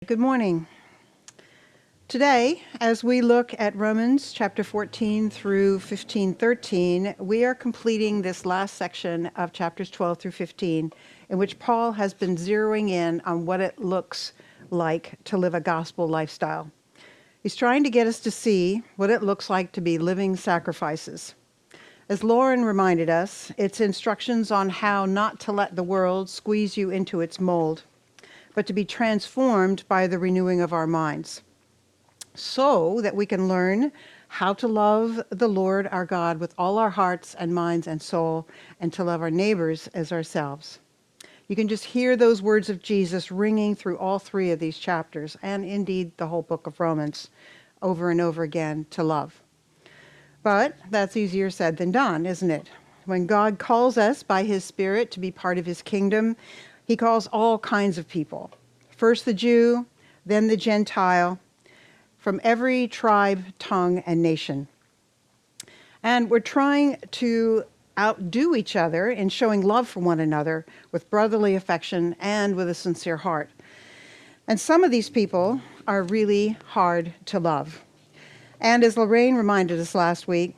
good morning. Today, as we look at Romans chapter 14 through 15:13, we are completing this last section of chapters 12 through 15, in which Paul has been zeroing in on what it looks like to live a gospel lifestyle. He's trying to get us to see what it looks like to be living sacrifices. As Lauren reminded us, it's instructions on how not to let the world squeeze you into its mold, but to be transformed by the renewing of our minds, so that we can learn how to love the Lord our God with all our hearts and minds and soul, and to love our neighbors as ourselves. You can just hear those words of Jesus ringing through all three of these chapters, and indeed the whole book of Romans, over and over again, to love. But that's easier said than done, isn't it? When God calls us by his Spirit to be part of his kingdom, he calls all kinds of people. First the Jew, then the Gentile, from every tribe, tongue, and nation. And we're trying to outdo each other in showing love for one another with brotherly affection and with a sincere heart. And some of these people are really hard to love. And as Lorraine reminded us last week,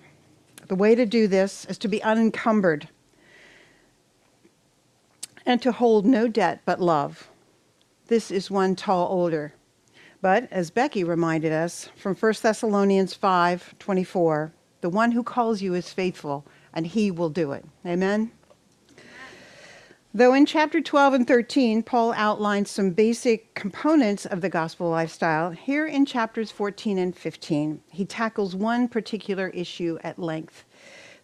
the way to do this is to be unencumbered and to hold no debt but love. This is one tall order. But as Becky reminded us from 1 Thessalonians 5:24, the one who calls you is faithful, and he will do it. Amen? Though in chapter 12 and 13, Paul outlines some basic components of the gospel lifestyle, here in chapters 14 and 15, he tackles one particular issue at length.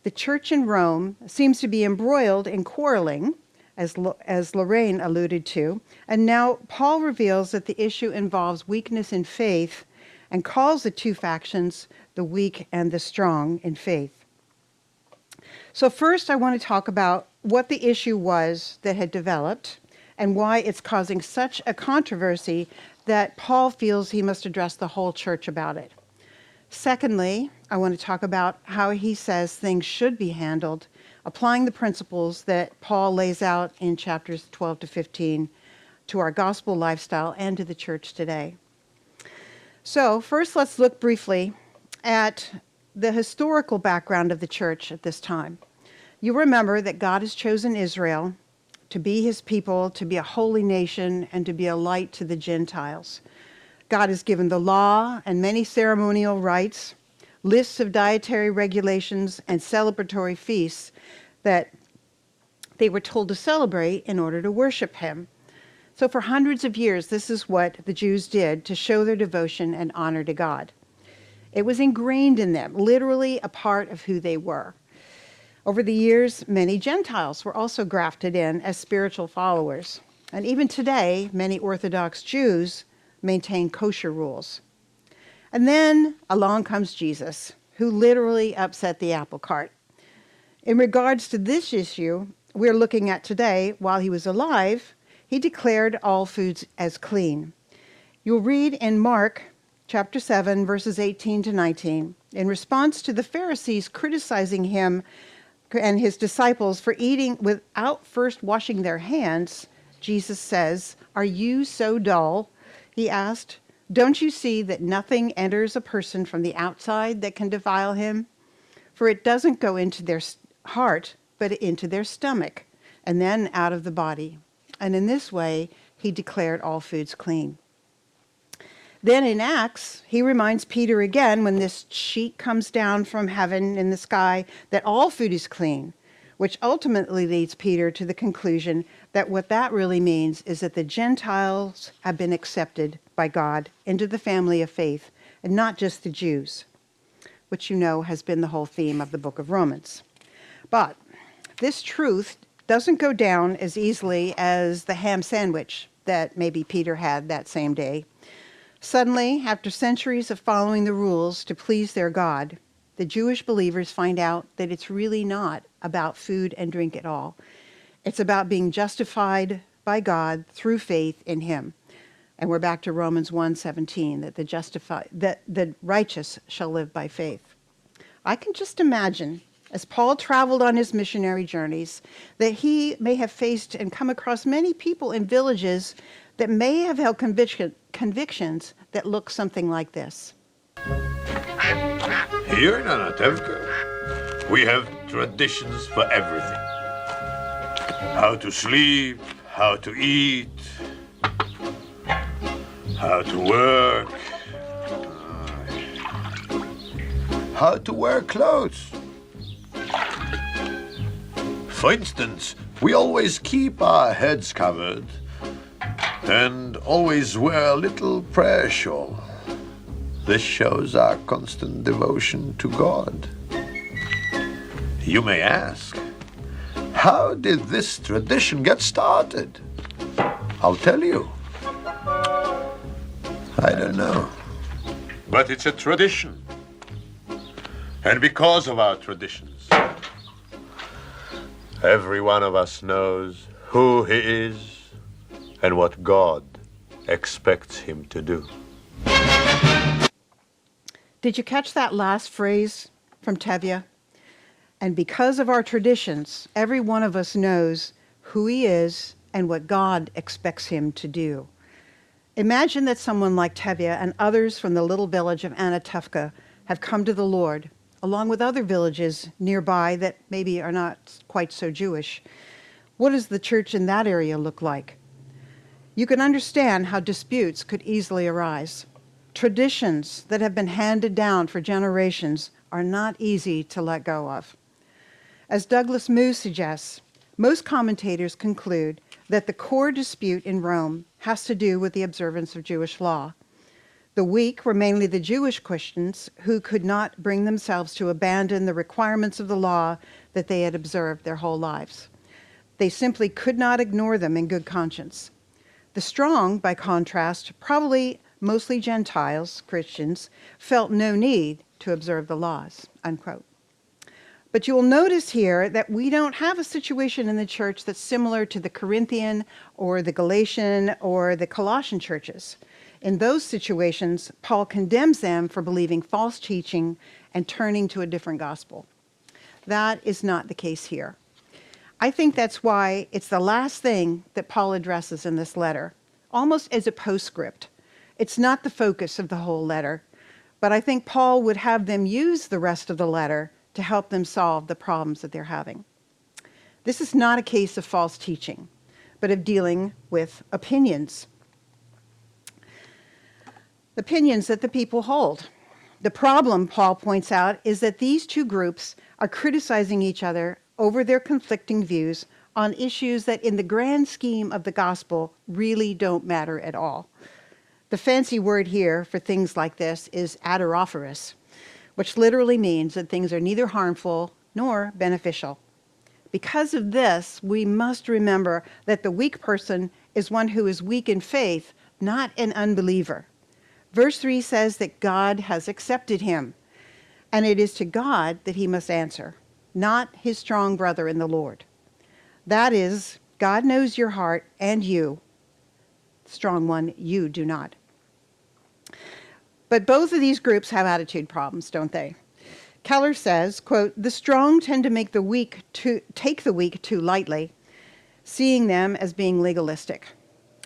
The church in Rome seems to be embroiled in quarreling, as Lorraine alluded to, and now Paul reveals that the issue involves weakness in faith and calls the two factions the weak and the strong in faith. So first I want to talk about what the issue was that had developed and why it's causing such a controversy that Paul feels he must address the whole church about it. Secondly, I want to talk about how he says things should be handled, applying the principles that Paul lays out in chapters 12 to 15 to our gospel lifestyle and to the church today. So first, let's look briefly at the historical background of the church at this time. You remember that God has chosen Israel to be his people, to be a holy nation, and to be a light to the Gentiles. God has given the law and many ceremonial rites, lists of dietary regulations, and celebratory feasts that they were told to celebrate in order to worship him. So for hundreds of years, this is what the Jews did to show their devotion and honor to God. It was ingrained in them, literally a part of who they were. Over the years, many Gentiles were also grafted in as spiritual followers. And even today, many Orthodox Jews maintain kosher rules. And then along comes Jesus, who literally upset the apple cart. In regards to this issue we're looking at today, while he was alive, he declared all foods as clean. You'll read in Mark chapter 7, verses 18 to 19, in response to the Pharisees criticizing him and his disciples for eating without first washing their hands, Jesus says, "Are you so dull?" he asked. "Don't you see that nothing enters a person from the outside that can defile him? For it doesn't go into their heart, but into their stomach, and then out of the body." And in this way, he declared all foods clean. Then in Acts, he reminds Peter again, when this sheet comes down from heaven in the sky, that all food is clean, which ultimately leads Peter to the conclusion that what that really means is that the Gentiles have been accepted by God into the family of faith, and not just the Jews, which you know has been the whole theme of the book of Romans. But this truth doesn't go down as easily as the ham sandwich that maybe Peter had that same day. Suddenly, after centuries of following the rules to please their God, the Jewish believers find out that it's really not about food and drink at all. It's about being justified by God through faith in him. And we're back to Romans 1:17, that the righteous shall live by faith. I can just imagine, as Paul traveled on his missionary journeys, that he may have faced and come across many people in villages that may have held convictions that look something like this. Here in Anatevka, we have traditions for everything. How to sleep, how to eat, how to work, how to wear clothes. For instance, we always keep our heads covered and always wear a little prayer shawl. This shows our constant devotion to God. You may ask, how did this tradition get started? I'll tell you. I don't know. But it's a tradition. And because of our traditions, every one of us knows who he is and what God expects him to do. Did you catch that last phrase from Tevye? And because of our traditions, every one of us knows who he is and what God expects him to do. Imagine that someone like Tevye and others from the little village of Anatevka have come to the Lord, along with other villages nearby that maybe are not quite so Jewish. What does the church in that area look like? You can understand how disputes could easily arise. Traditions that have been handed down for generations are not easy to let go of. As Douglas Moo suggests, most commentators conclude that the core dispute in Rome has to do with the observance of Jewish law. The weak were mainly the Jewish Christians who could not bring themselves to abandon the requirements of the law that they had observed their whole lives. They simply could not ignore them in good conscience. The strong, by contrast, probably mostly Gentiles, Christians, felt no need to observe the laws, unquote. But you will notice here that we don't have a situation in the church that's similar to the Corinthian or the Galatian or the Colossian churches. In those situations, Paul condemns them for believing false teaching and turning to a different gospel. That is not the case here. I think that's why it's the last thing that Paul addresses in this letter, almost as a postscript. It's not the focus of the whole letter, but I think Paul would have them use the rest of the letter to help them solve the problems that they're having. This is not a case of false teaching, but of dealing with opinions. Opinions that the people hold. The problem, Paul points out, is that these two groups are criticizing each other over their conflicting views on issues that in the grand scheme of the gospel really don't matter at all. The fancy word here for things like this is adirophorous, which literally means that things are neither harmful nor beneficial. Because of this, we must remember that the weak person is one who is weak in faith, not an unbeliever. Verse 3 says that God has accepted him, and it is to God that he must answer, not his strong brother in the Lord. That is, God knows your heart, and you, strong one, you do not. But both of these groups have attitude problems, don't they? Keller says, quote, the strong tend to take the weak too lightly, seeing them as being legalistic.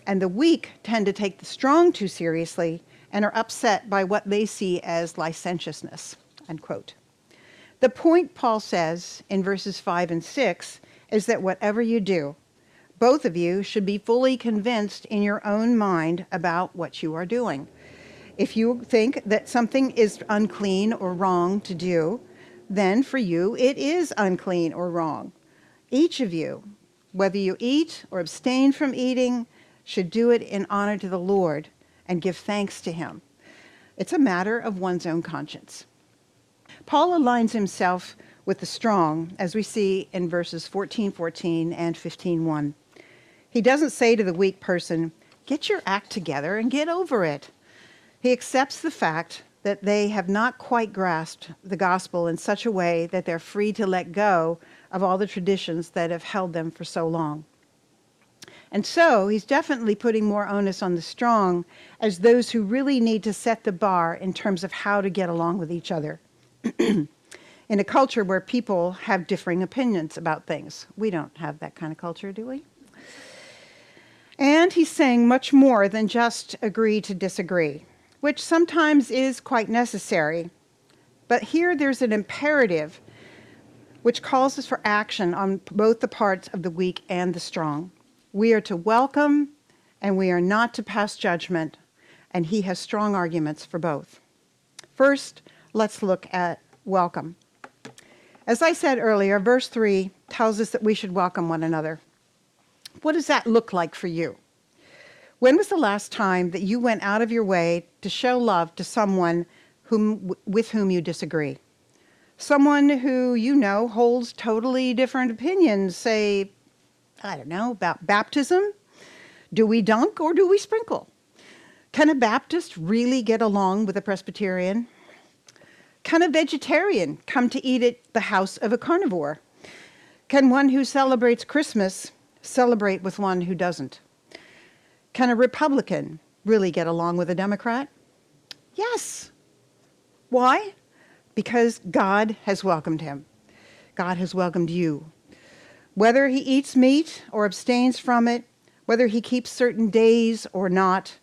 And the weak tend to take the strong too seriously and are upset by what they see as licentiousness, unquote. The point, Paul says in verses 5 and 6, is that whatever you do, both of you should be fully convinced in your own mind about what you are doing. If you think that something is unclean or wrong to do, then for you it is unclean or wrong. Each of you, whether you eat or abstain from eating, should do it in honor to the Lord and give thanks to him. It's a matter of one's own conscience. Paul aligns himself with the strong, as we see in verses 14:14 and 15:1. He doesn't say to the weak person, get your act together and get over it. He accepts the fact that they have not quite grasped the gospel in such a way that they're free to let go of all the traditions that have held them for so long. And so he's definitely putting more onus on the strong as those who really need to set the bar in terms of how to get along with each other. In a culture where people have differing opinions about things. We don't have that kind of culture, do we? And he's saying much more than just agree to disagree, which sometimes is quite necessary. But here there's an imperative which calls us for action on both the parts of the weak and the strong. We are to welcome and we are not to pass judgment, and he has strong arguments for both. First, let's look at welcome. As I said earlier, verse 3 tells us that we should welcome one another. What does that look like for you? When was the last time that you went out of your way to show love to someone with whom you disagree? Someone who you know holds totally different opinions, say, I don't know, about baptism? Do we dunk or do we sprinkle? Can a Baptist really get along with a Presbyterian? Can a vegetarian come to eat at the house of a carnivore? Can one who celebrates Christmas celebrate with one who doesn't? Can a Republican really get along with a Democrat? Yes. Why? Because God has welcomed him. God has welcomed you. Whether he eats meat or abstains from it, whether he keeps certain days or not,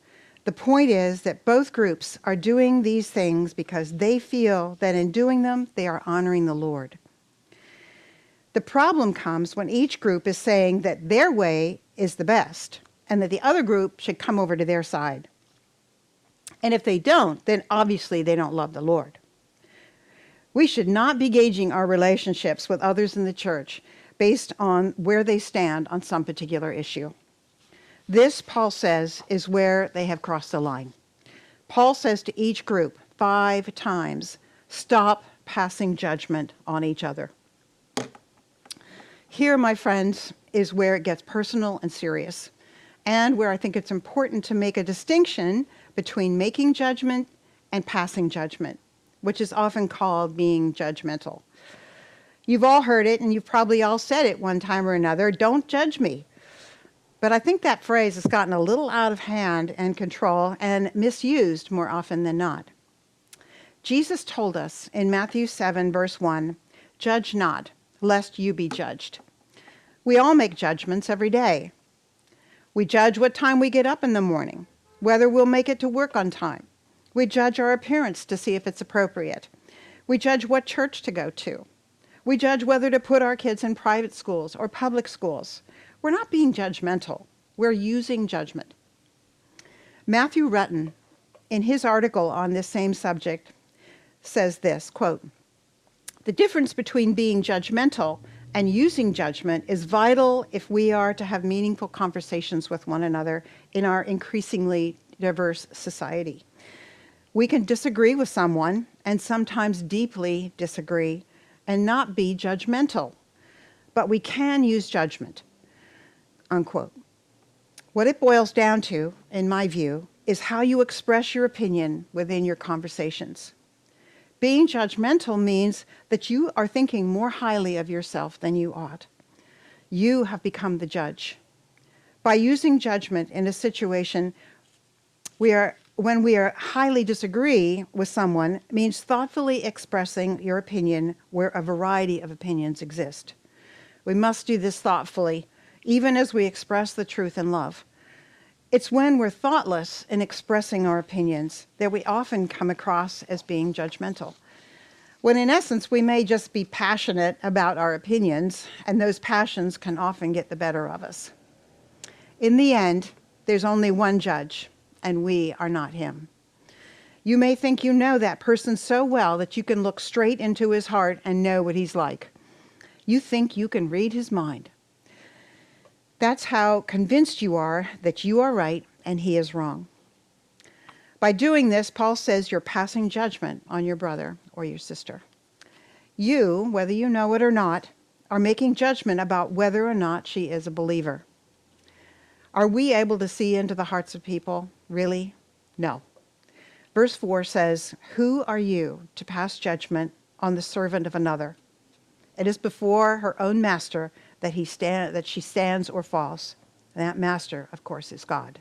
the point is that both groups are doing these things because they feel that in doing them, they are honoring the Lord. The problem comes when each group is saying that their way is the best and that the other group should come over to their side. And if they don't, then obviously they don't love the Lord. We should not be gauging our relationships with others in the church based on where they stand on some particular issue. This, Paul says, is where they have crossed the line. Paul says to each group 5 times, stop passing judgment on each other. Here, my friends, is where it gets personal and serious, and where I think it's important to make a distinction between making judgment and passing judgment, which is often called being judgmental. You've all heard it, and you've probably all said it one time or another, don't judge me. But I think that phrase has gotten a little out of hand and control and misused more often than not. Jesus told us in Matthew 7, verse 1, judge not, lest you be judged. We all make judgments every day. We judge what time we get up in the morning, whether we'll make it to work on time. We judge our appearance to see if it's appropriate. We judge what church to go to. We judge whether to put our kids in private schools or public schools. We're not being judgmental. We're using judgment. Matthew Rutten, in his article on this same subject, says this, quote, the difference between being judgmental and using judgment is vital if we are to have meaningful conversations with one another in our increasingly diverse society. We can disagree with someone, and sometimes deeply disagree, and not be judgmental. But we can use judgment, unquote. What it boils down to, in my view, is how you express your opinion within your conversations. Being judgmental means that you are thinking more highly of yourself than you ought. You have become the judge. By using judgment in a situation when we are highly disagree with someone, means thoughtfully expressing your opinion where a variety of opinions exist. We must do this thoughtfully, even as we express the truth in love. It's when we're thoughtless in expressing our opinions that we often come across as being judgmental, when in essence we may just be passionate about our opinions, and those passions can often get the better of us. In the end, there's only one judge, and we are not him. You may think you know that person so well that you can look straight into his heart and know what he's like. You think you can read his mind. That's how convinced you are that you are right and he is wrong. By doing this, Paul says you're passing judgment on your brother or your sister. You, whether you know it or not, are making judgment about whether or not she is a believer. Are we able to see into the hearts of people? Really? No. Verse 4 says, who are you to pass judgment on the servant of another? It is before her own master that she stands or falls. And that master, of course, is God.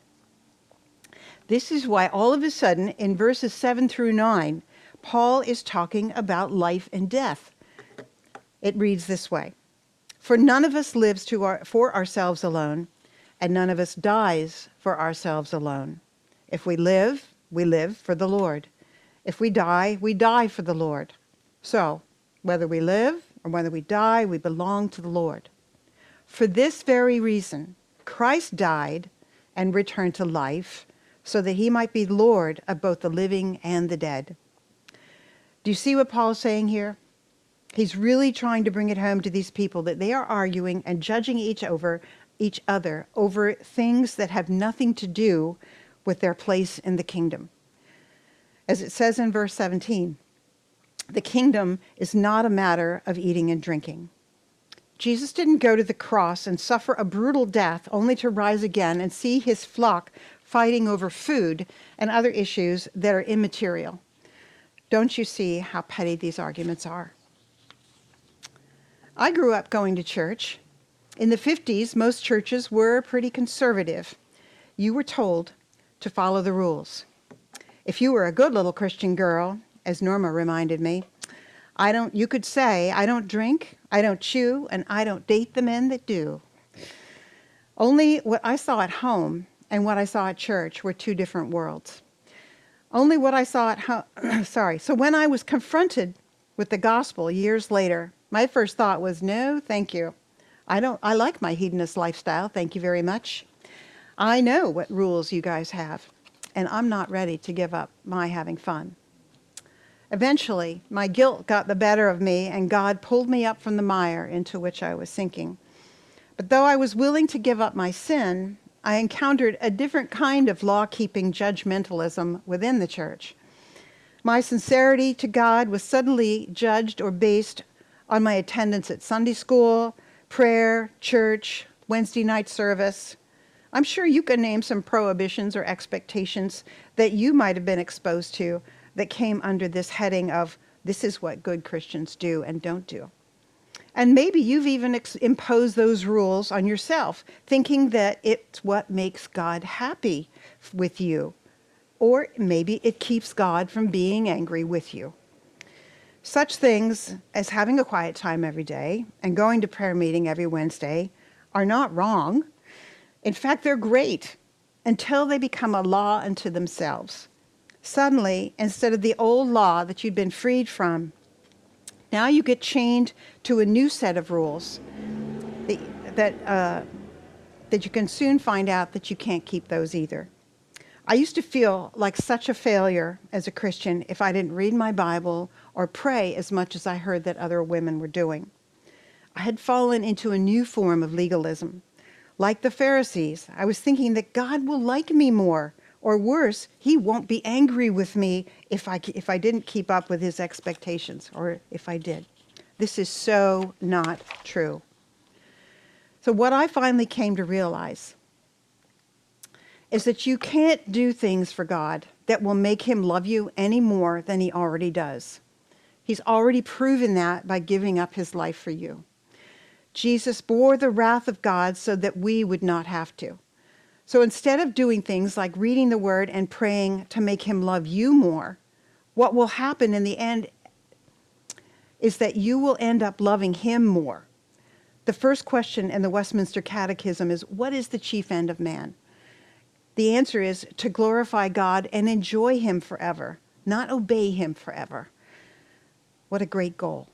This is why all of a sudden, in verses 7 through 9, Paul is talking about life and death. It reads this way, for none of us lives for ourselves alone, and none of us dies for ourselves alone. If we live for the Lord. If we die for the Lord. So, whether we live or whether we die, we belong to the Lord. For this very reason, Christ died and returned to life so that he might be Lord of both the living and the dead. Do you see what Paul's saying here? He's really trying to bring it home to these people that they are arguing and judging each other over things that have nothing to do with their place in the kingdom. As it says in verse 17, the kingdom is not a matter of eating and drinking. Jesus didn't go to the cross and suffer a brutal death only to rise again and see his flock fighting over food and other issues that are immaterial. Don't you see how petty these arguments are? I grew up going to church. In the 50s, most churches were pretty conservative. You were told to follow the rules. If you were a good little Christian girl, as Norma reminded me, you could say, I don't drink, I don't chew, and I don't date the men that do. Only what I saw at home and what I saw at church were two different worlds. Only what I saw at home, So when I was confronted with the gospel years later, my first thought was, no, thank you. I like my hedonist lifestyle, thank you very much. I know what rules you guys have, and I'm not ready to give up my having fun. Eventually, my guilt got the better of me, and God pulled me up from the mire into which I was sinking. But though I was willing to give up my sin, I encountered a different kind of law-keeping judgmentalism within the church. My sincerity to God was suddenly judged or based on my attendance at Sunday school, prayer, church, Wednesday night service. I'm sure you can name some prohibitions or expectations that you might have been exposed to that came under this heading of, this is what good Christians do and don't do. And maybe you've even imposed those rules on yourself, thinking that it's what makes God happy with you. Or maybe it keeps God from being angry with you. Such things as having a quiet time every day and going to prayer meeting every Wednesday are not wrong. In fact, they're great until they become a law unto themselves. Suddenly, instead of the old law that you'd been freed from, now you get chained to a new set of rules that you can soon find out that you can't keep those either. I used to feel like such a failure as a Christian if I didn't read my Bible or pray as much as I heard that other women were doing. I had fallen into a new form of legalism. Like the Pharisees, I was thinking that God will like me more, or worse, he won't be angry with me if I didn't keep up with his expectations, or if I did. This is so not true. So what I finally came to realize is that you can't do things for God that will make him love you any more than he already does. He's already proven that by giving up his life for you. Jesus bore the wrath of God so that we would not have to. So instead of doing things like reading the word and praying to make him love you more, what will happen in the end is that you will end up loving him more. The first question in the Westminster Catechism is, what is the chief end of man? The answer is to glorify God and enjoy him forever, not obey him forever. What a great goal.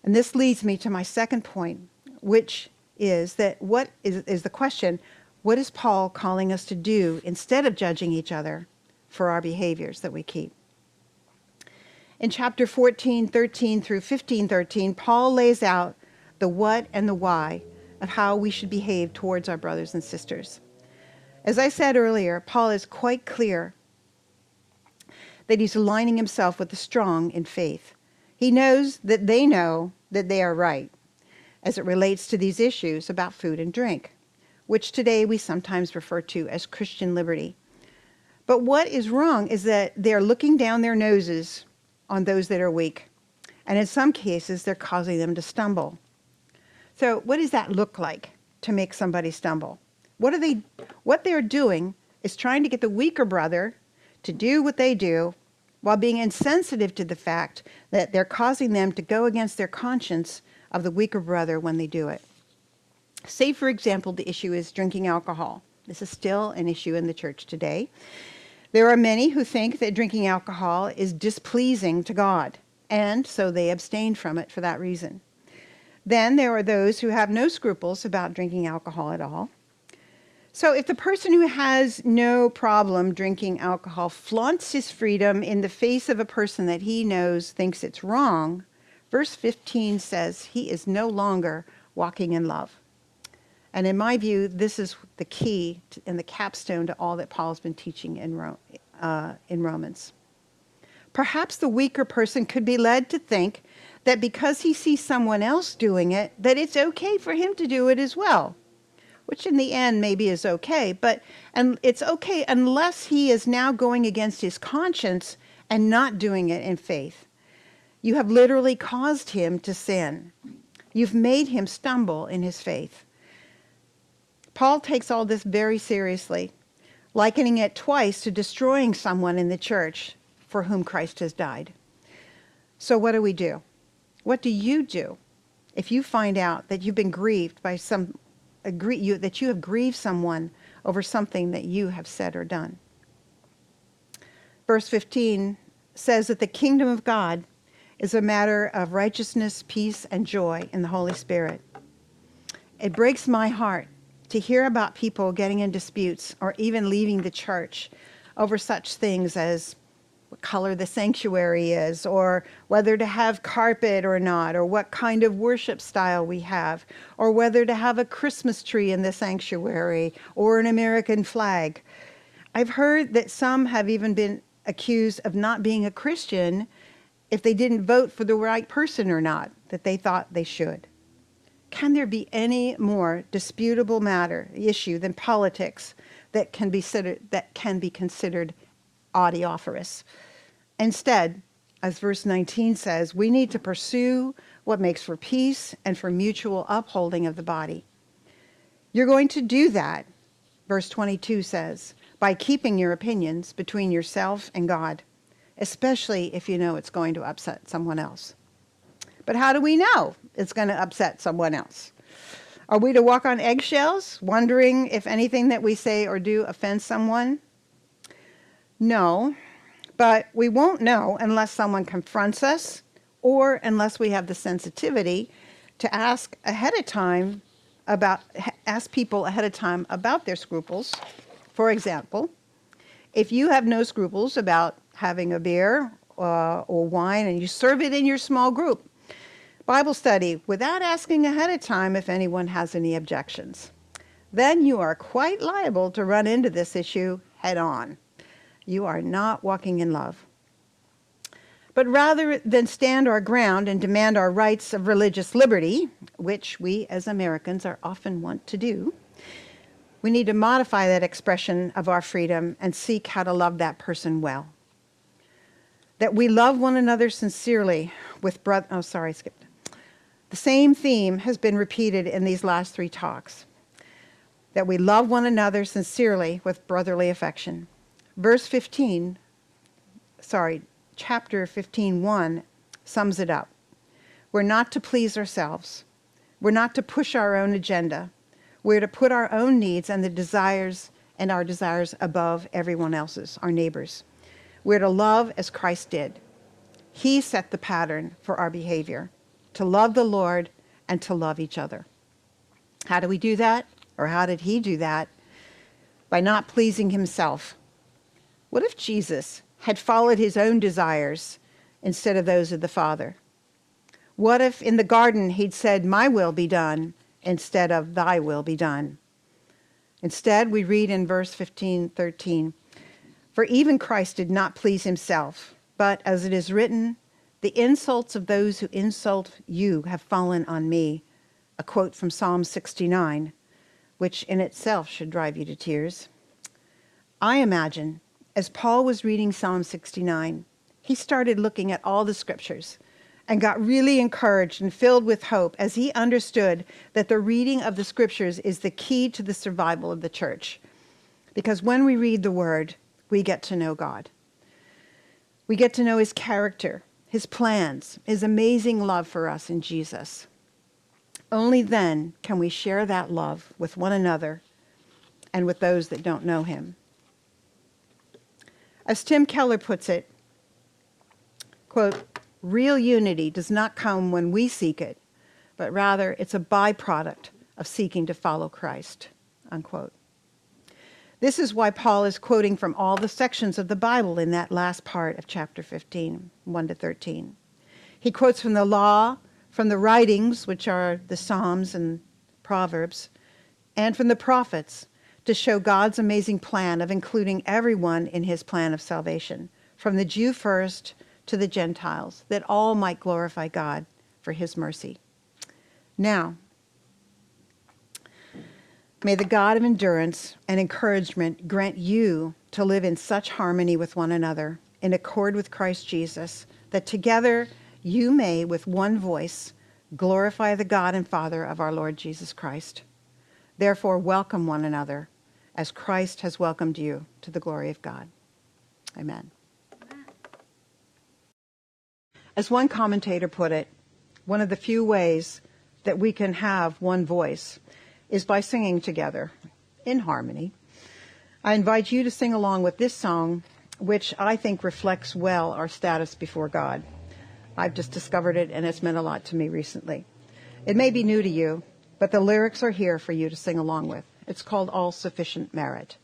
And this leads me to my second point, which is that what is the question, what is Paul calling us to do instead of judging each other for our behaviors that we keep? In chapter 14:13 through 15:13, Paul lays out the what and the why of how we should behave towards our brothers and sisters. As I said earlier, Paul is quite clear that he's aligning himself with the strong in faith. He knows that they are right as it relates to these issues about food and drink, which today we sometimes refer to as Christian liberty. But what is wrong is that they're looking down their noses on those that are weak, and in some cases they're causing them to stumble. So what does that look like to make somebody stumble? What they're doing is trying to get the weaker brother to do what they do while being insensitive to the fact that they're causing them to go against their conscience of the weaker brother when they do it. Say, for example, the issue is drinking alcohol. This is still an issue in the church today. There are many who think that drinking alcohol is displeasing to God, and so they abstain from it for that reason. Then there are those who have no scruples about drinking alcohol at all. So if the person who has no problem drinking alcohol flaunts his freedom in the face of a person that he knows thinks it's wrong, verse 15 says he is no longer walking in love. And in my view, this is the key and the capstone to all that Paul's been teaching in Romans. Perhaps the weaker person could be led to think that because he sees someone else doing it, that it's okay for him to do it as well, which in the end maybe is okay, and it's okay unless he is now going against his conscience and not doing it in faith. You have literally caused him to sin. You've made him stumble in his faith. Paul takes all this very seriously, likening it twice to destroying someone in the church for whom Christ has died. So what do we do? What do you do if you find out that you've been grieved by that you have grieved someone over something that you have said or done? Verse 15 says that the kingdom of God is a matter of righteousness, peace, and joy in the Holy Spirit. It breaks my heart to hear about people getting in disputes or even leaving the church over such things as what color the sanctuary is, or whether to have carpet or not, or what kind of worship style we have, or whether to have a Christmas tree in the sanctuary or an American flag. I've heard that some have even been accused of not being a Christian if they didn't vote for the right person or not, that they thought they should. Can there be any more disputable issue than politics that can be considered odioferous? Instead, as verse 19 says, we need to pursue what makes for peace and for mutual upholding of the body. You're going to do that, verse 22 says, by keeping your opinions between yourself and God, especially if you know it's going to upset someone else. But how do we know it's going to upset someone else? Are we to walk on eggshells, wondering if anything that we say or do offends someone? No, but we won't know unless someone confronts us or unless we have the sensitivity to ask people ahead of time about their scruples. For example, if you have no scruples about having a beer or wine and you serve it in your small group Bible study without asking ahead of time if anyone has any objections, then you are quite liable to run into this issue head on. You are not walking in love. But rather than stand our ground and demand our rights of religious liberty, which we as Americans are often wont to do, we need to modify that expression of our freedom and seek how to love that person well. That we love one another sincerely with The same theme has been repeated in these last three talks. That we love one another sincerely with brotherly affection. Chapter 15:1 sums it up. We're not to please ourselves. We're not to push our own agenda. We're to put our own needs and our desires above everyone else's, our neighbors. We're to love as Christ did. He set the pattern for our behavior, to love the Lord and to love each other. How do we do that? Or how did he do that? By not pleasing himself. What if Jesus had followed his own desires instead of those of the Father? What if in the garden he'd said, "My will be done," instead of "Thy will be done"? Instead, we read in verse 15:13, "For even Christ did not please himself, but as it is written, the insults of those who insult you have fallen on me." A quote from Psalm 69, which in itself should drive you to tears. I imagine, as Paul was reading Psalm 69, he started looking at all the scriptures and got really encouraged and filled with hope as he understood that the reading of the scriptures is the key to the survival of the church. Because when we read the word, we get to know God. We get to know his character, his plans, his amazing love for us in Jesus. Only then can we share that love with one another and with those that don't know him. As Tim Keller puts it, quote, real unity does not come when we seek it, but rather it's a byproduct of seeking to follow Christ, unquote. This is why Paul is quoting from all the sections of the Bible in that last part of chapter 15, 1 to 13. He quotes from the law, from the writings, which are the Psalms and Proverbs, and from the prophets, to show God's amazing plan of including everyone in his plan of salvation, from the Jew first to the Gentiles, that all might glorify God for his mercy. Now, may the God of endurance and encouragement grant you to live in such harmony with one another, in accord with Christ Jesus, that together you may, with one voice, glorify the God and Father of our Lord Jesus Christ. Therefore, welcome one another, as Christ has welcomed you to the glory of God. Amen. As one commentator put it, one of the few ways that we can have one voice is by singing together in harmony. I invite you to sing along with this song, which I think reflects well our status before God. I've just discovered it, and it's meant a lot to me recently. It may be new to you, but the lyrics are here for you to sing along with. It's called All Sufficient Merit.